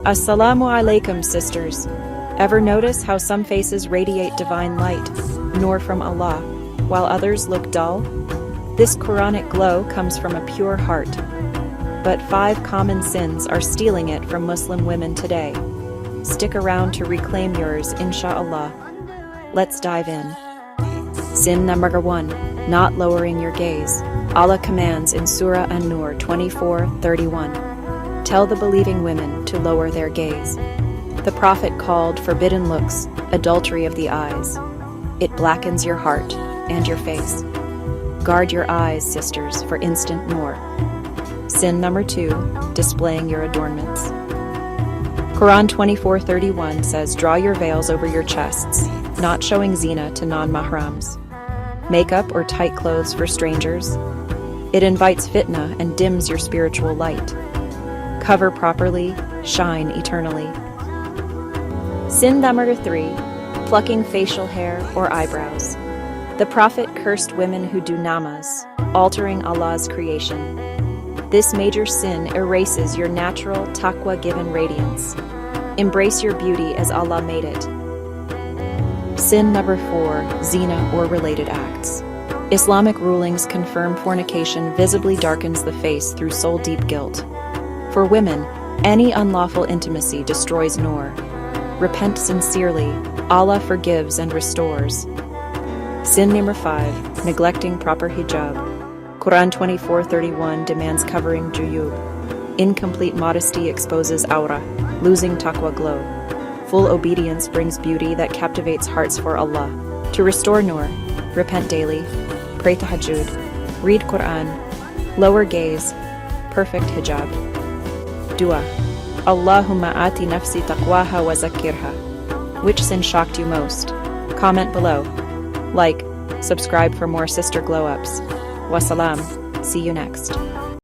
Assalamu alaikum, sisters. Ever notice how some faces radiate divine light, Noor from Allah, while others look dull? This Quranic glow comes from a pure heart. But 5 common sins are stealing it from Muslim women today. Stick around to reclaim yours, inshallah. Let's dive in. Sin number 1, not lowering your gaze. Allah commands in Surah An-Nur 24:31. Tell the believing women to lower their gaze. The Prophet called forbidden looks adultery of the eyes. It blackens your heart and your face. Guard your eyes, sisters, for instant Noor. Sin number 2, displaying your adornments. Quran 24:31 says, draw your veils over your chests, not showing zina to non-mahrams. Makeup or tight clothes for strangers. It invites fitna and dims your spiritual light. Cover properly, shine eternally. Sin number 3, plucking facial hair or eyebrows. The Prophet cursed women who do namaz, altering Allah's creation. This major sin erases your natural Taqwa-given radiance. Embrace your beauty as Allah made it. Sin number 4, zina or related acts. Islamic rulings confirm fornication visibly darkens the face through soul-deep guilt. For women, any unlawful intimacy destroys Noor. Repent sincerely, Allah forgives and restores. Sin number 5, neglecting proper hijab. Quran 24:31 demands covering juyub. Incomplete modesty exposes aura, losing taqwa glow. Full obedience brings beauty that captivates hearts for Allah. To restore Noor, repent daily, pray tahajjud, read Quran, lower gaze, perfect hijab. Dua. Allahumma ati nafsi taqwaha wa zakirha. Which sin shocked you most? Comment below. Like, subscribe for more sister glow-ups. Wassalam. See you next.